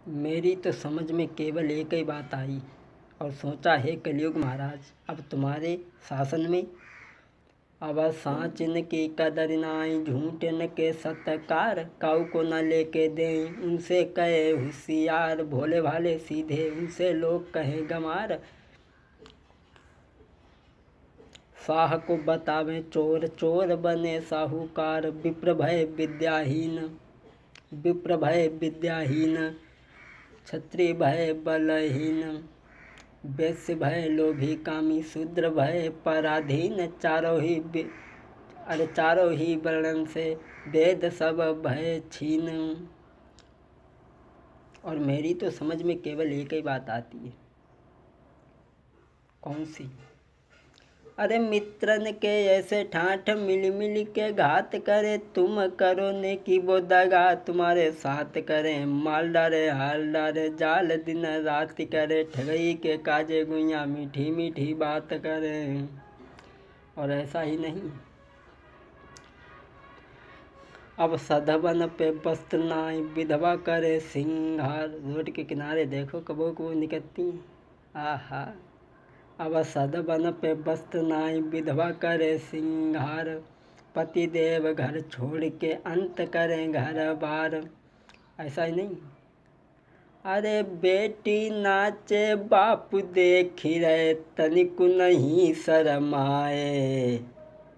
मेरी तो समझ में केवल एक ही बात आई और सोचा है कलयुग महाराज अब तुम्हारे शासन में। अब साचिन की कदर नाई झूठन के सत्कार काऊ को न लेके दें उनसे कहे होशियार भोले भाले सीधे उनसे लोग कहें गमार। शाह को बतावें चोर चोर बने साहूकार विप्र भय विद्याहीन क्षत्रिय भय बलहीन वैश्य भय लोभी कामी शूद्र भय पराधीन चारों ही वर्णन से वेद सब भय छीन। और मेरी तो समझ में केवल एक ही बात आती है। कौन सी? अरे मित्रन के ऐसे ठाठ मिल मिल के घात करे तुम करो ने की वो दगा तुम्हारे साथ करे माल डारे हाल डारे जाल दिन रात करे ठगई के काजे गुइया मीठी मीठी बात करे। और ऐसा ही नहीं, अब सधवन पे वस्त्र नाई विधवा करे सिंगार। रोड के किनारे देखो कबो कबो निकलती आहा। अब सधवन पे वस्त्र नाई विधवा करे सिंगार पति देव घर छोड़ के अंत करें घर बार। ऐसा ही नहीं, अरे बेटी नाचे बाप देख रहे तनिक नहीं शरमाए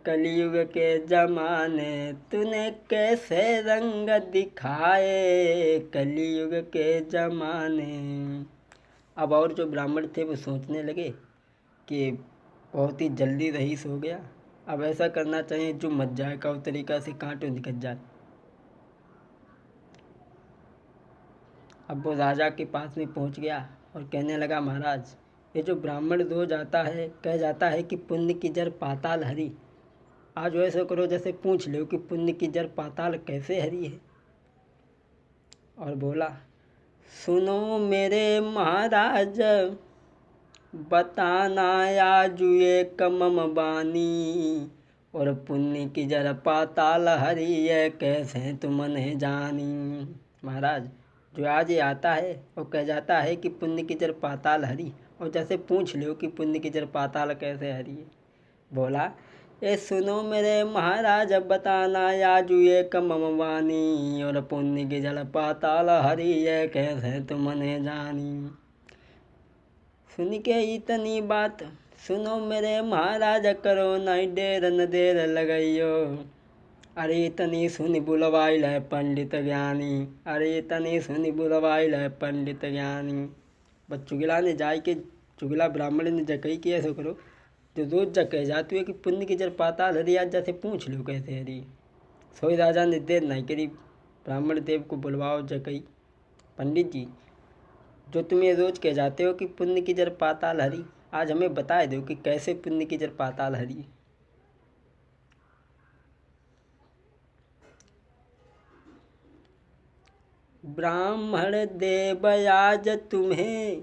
कलयुग के जमाने तूने कैसे रंग दिखाए कलयुग के जमाने। अब और जो ब्राह्मण थे वो सोचने लगे कि बहुत ही जल्दी रईस हो गया, अब ऐसा करना चाहिए जो मच जाए का तरीका से कांटों निकल जाए। अब वो राजा के पास में पहुंच गया और कहने लगा महाराज ये जो ब्राह्मण रोज आता है कह जाता है कि पुण्य की जड़ पाताल हरी। आज वैसे करो जैसे पूछ लो कि पुण्य की जड़ पाताल कैसे हरी है। और बोला सुनो मेरे महाराज बताना आज ये कमम बानी और पुण्य की जड़ पाताल हरी है कैसे तुमने जानी। महाराज जो आज ये आता है और कह जाता है कि पुण्य की जड़ पाताल हरी और जैसे पूछ लो कि पुण्य की जड़ पाताल कैसे हरी है। बोला ये सुनो मेरे महाराज बताना आज ये कमम बानी और पुण्य की जड़ पाताल हरी है कैसे तुमने जानी। सुन के इतनी बात सुनो मेरे महाराज करो नहीं देर न देर लगाइयो। अरे इतनी सुनी बुलवाइल है पंडित ज्ञानी अरे इतनी सुनी बुलवाइल है पंडित ज्ञानी। बस चुगला ने जाय के चुगला ब्राह्मण ने जकई कि ऐसा करो जो रोज जग कह जाती है कि पुण्य की जड़ पाताल हरी आज जैसे पूछ लो कैसे हरी। सोई राजा ने देर नहीं करी ब्राह्मण देव को बुलवाओ जकई पंडित जी जो तुम्हें रोज कह जाते हो कि पुण्य की जड़ पाताल हरी आज हमें बता दो कि कैसे पुण्य की जड़ पाताल हरी। ब्राह्मण देव आज तुम्हें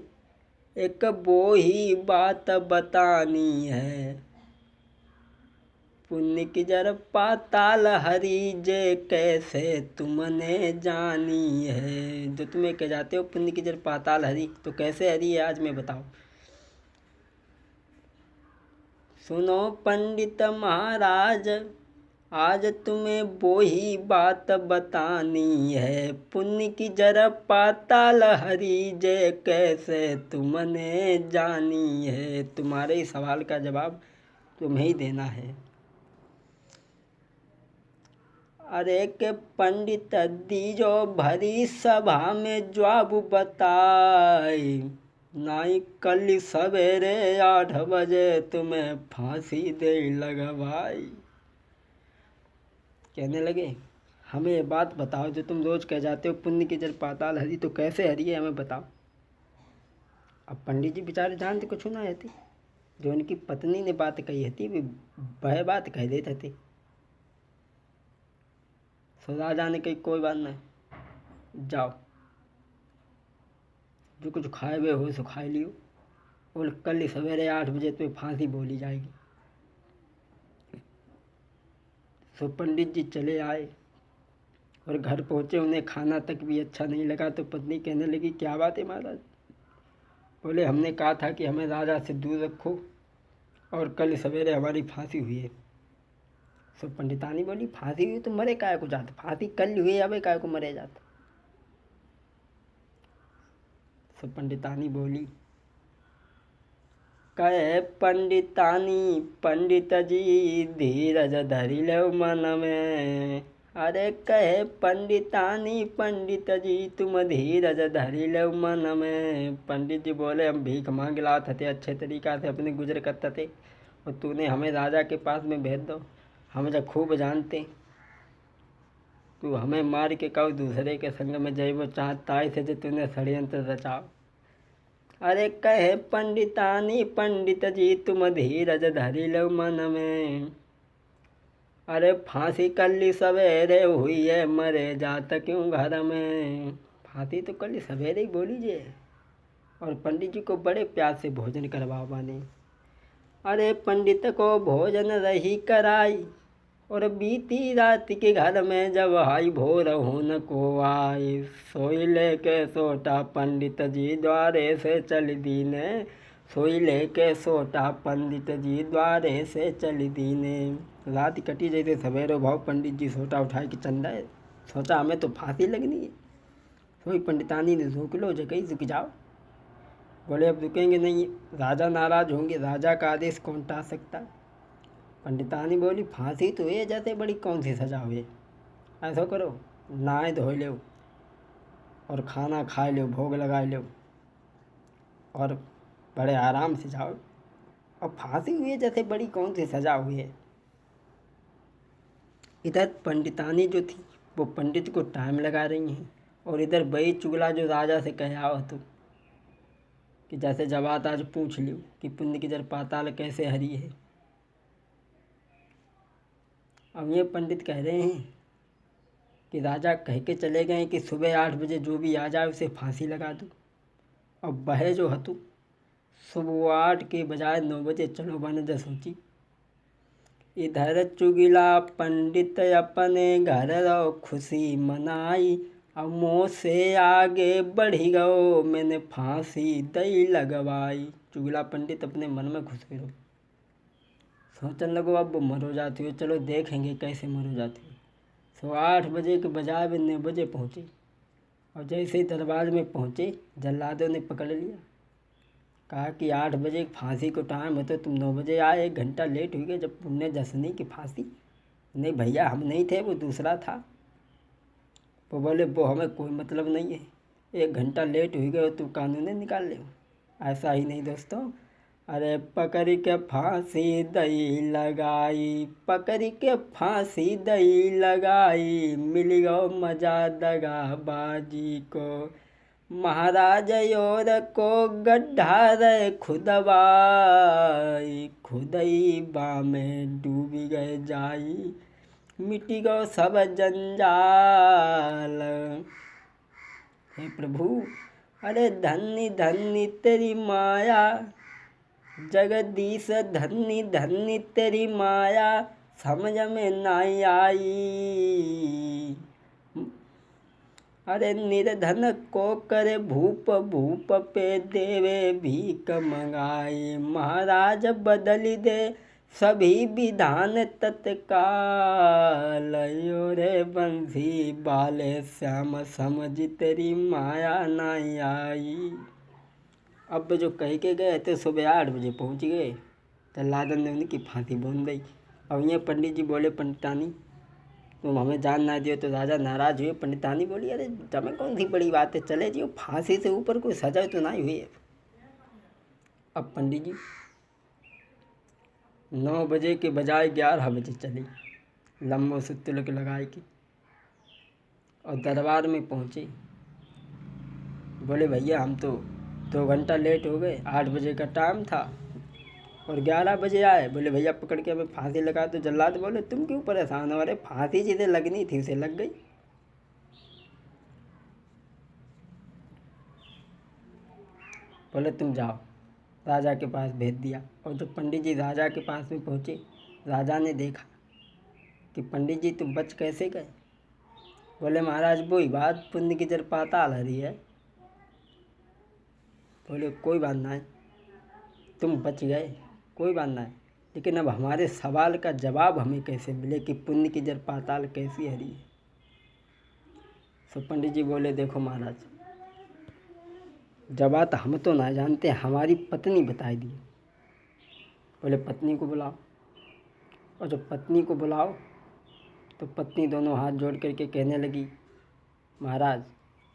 एक वो ही बात बतानी है पुण्य की जड़ पाताल हरी जे कैसे तुमने जानी है। जो तुम्हें कह जाते हो पुण्य की जड़ पाताल हरी तो कैसे हरी है आज मैं बताओ। सुनो पंडित महाराज आज तुम्हें वो ही बात बतानी है पुण्य की जड़ पाताल हरी जे कैसे तुमने जानी है। तुम्हारे सवाल का जवाब तुम्हें ही देना है। अरे के पंडित दीजो भरी सभा में जवाब बताए नाई कल सवेरे 8 बजे तुम्हें फांसी दे लगवाई। कहने लगे हमें ये बात बताओ जो तुम रोज कह जाते हो पुण्य की जड़ पाताल हरी तो कैसे हरी है हमें बताओ। अब पंडित जी बेचारे जानते कुछ ना रहती जो उनकी पत्नी ने बात कही थी वह बात कह देते थे। सो राजा ने कही कोई बात नहीं जाओ जो कुछ खाए हुए हो सो खाए लियो और कल सवेरे 8 बजे तुम्हें फांसी बोली जाएगी। सो पंडित जी चले आए और घर पहुँचे, उन्हें खाना तक भी अच्छा नहीं लगा। तो पत्नी कहने लगी, क्या बात है महाराज? बोले, हमने कहा था कि हमें राजा से दूर रखो और कल सवेरे हमारी फांसी हुई है। सो पंडितानी बोली, फांसी हुई तो मरे काय को जाता? फांसी कल हुई, अब काय को मरे जाता? सो पंडितानी बोली, कहे पंडितानी पंडित जी धीरज धरि लो मन में। अरे कहे पंडितानी पंडित जी तुम धीरज धरि लो मन में। पंडित जी बोले, हम भीख मांग लात थे, अच्छे तरीका से अपने गुजर करते थे, और तूने हमें राजा के पास में भेज दो। हम जब खूब जानते तू हमें मार के कहो दूसरे के संग में जय, वो चाहता है जो तूने षड्यंत्र रचाओ। अरे कहे पंडितानी पंडित जी तुम धीरज धरि लो मन में। अरे फांसी कल सवेरे हुई है, मरे जात क्यों घर में। फांसी तो कल सवेरे ही बोली जे। और पंडित जी को बड़े प्यार से भोजन करवा माने। अरे पंडित को भोजन रही कराई, और बीती रात के घर में जब हाई भोर होन को आई। सोई लेके सोटा पंडित जी द्वारे से चल दीने। सोई लेके सोटा पंडित जी द्वारे से चल दीने। रात कटी जैसे सवेरे भाव पंडित जी सोटा उठाए कि चंदा है, सोचा हमें तो फांसी लगनी है। सोई पंडितानी ने रोक लो, जगह रुक जाओ। बोले, अब रुकेंगे नहीं, राजा नाराज होंगे, राजा का आदेश कौन टाल सकता। पंडितानी बोली, फांसी तो ये जैसे बड़ी कौन सी सजा हुई। ऐसा करो, नहाए धोए लो और खाना खा लो, भोग लगा लो और बड़े आराम से जाओ। और फांसी हुई है जैसे बड़ी कौन सी सजा हुई है। इधर पंडितानी जो थी वो पंडित को टाइम लगा रही हैं, और इधर बई चुगला जो राजा से कह आओ तो कि जैसे जवाब आज पूछ लियो कि पुण्य की जड़ पाताल कैसे हरी है। अब ये पंडित कह रहे हैं कि राजा कह के चले गए कि सुबह 8 बजे जो भी आ जाए उसे फांसी लगा दो। और वह जो हतु सुबह 8 के बजाय 9 बजे चलो बन जा सोची। इधर चुगिला पंडित अपने घर रो खुशी मनाई। अब मुँह से आगे बढ़ी गो, मैंने फांसी दई लगवाई। चुगला पंडित अपने मन में खुश हो, सोचने लगो अब मरो जाती हो, चलो देखेंगे कैसे मरो जाती हो। सो 8 बजे के बजाय वे 9 बजे पहुँचे, और जैसे ही दरबार में पहुँचे जल्लादों ने पकड़ लिया। कहा कि 8 बजे फांसी को टाइम है तो तुम 9 बजे आए, 1 घंटा लेट हुई गए जब पुण्य जसनी की फांसी। नहीं भैया, हम नहीं थे, वो दूसरा था। वो बोले, वो हमें कोई मतलब नहीं है, 1 घंटा लेट हुई गए तो कानून निकाल ले। ऐसा ही नहीं दोस्तों। अरे पकड़ के फांसी दई लगाई, पकड़ के फांसी दई लगाई। मिल गो मजा दगाबाजी को, महाराज और को गड्ढा रे खुदवाई। खुदई बा में डूब गए जाई, मिटी गो सब जंजाल। हे प्रभु, अरे धन्य धन्य तेरी माया, जगदीश धन्य धन्य तेरी माया, समझ में नहीं आई। अरे निर्धन को करे भूप, भूप पे देवे भीख मंगाई। महाराज बदल दे सभी विधान तत्काल, रे बंसी बाले श्याम समझ तेरी माया नहीं आई। अब जो कह के गए थे सुबह 8 बजे पहुंच गए, जल्लादन ने उनकी फांसी बोल दी। अब ये पंडित जी बोले, पंडितानी तुम हमें जान ना दियो। तो राजा नाराज हुए। पंडितानी बोली, अरे तुम्हें कौन सी बड़ी बात है, चले जियो, फांसी से ऊपर कोई सजा तो नहीं हुई है। अब पंडित जी 9 बजे के बजाय 11 बजे चले, लम्बो से तिलक लगाए के, और दरबार में पहुँचे। बोले, भैया हम तो 2 घंटा लेट हो गए, 8 बजे का टाइम था और 11 बजे आए। बोले, भैया पकड़ के हमें फांसी लगा। तो जल्लाद बोले, तुम क्यों परेशान हो, अरे फांसी जिसे लगनी थी उसे लग गई। बोले, तुम जाओ, राजा के पास भेज दिया। और जब पंडित जी राजा के पास में पहुँचे, राजा ने देखा कि पंडित जी तुम बच कैसे गए। बोले महाराज वही बात, पुण्य की जड़ पाताल हरी है। बोले कोई बात नहीं, तुम बच गए, कोई बात नहीं, लेकिन अब हमारे सवाल का जवाब हमें कैसे मिले कि पुण्य की जड़ पाताल कैसी हरी है। तो पंडित जी बोले देखो महाराज, जवाब हम तो ना जानते, हमारी पत्नी बताई दी। बोले पत्नी को बुलाओ। और जब पत्नी को बुलाओ तो पत्नी दोनों हाथ जोड़ करके कहने लगी, महाराज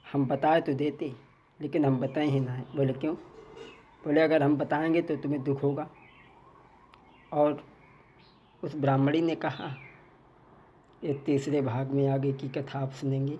हम बताए तो देते, लेकिन हम बताए ही ना। बोले क्यों? बोले अगर हम बताएंगे तो तुम्हें दुख होगा। और उस ब्राह्मणी ने कहा, ये तीसरे भाग में आगे की कथा आप सुनेंगे।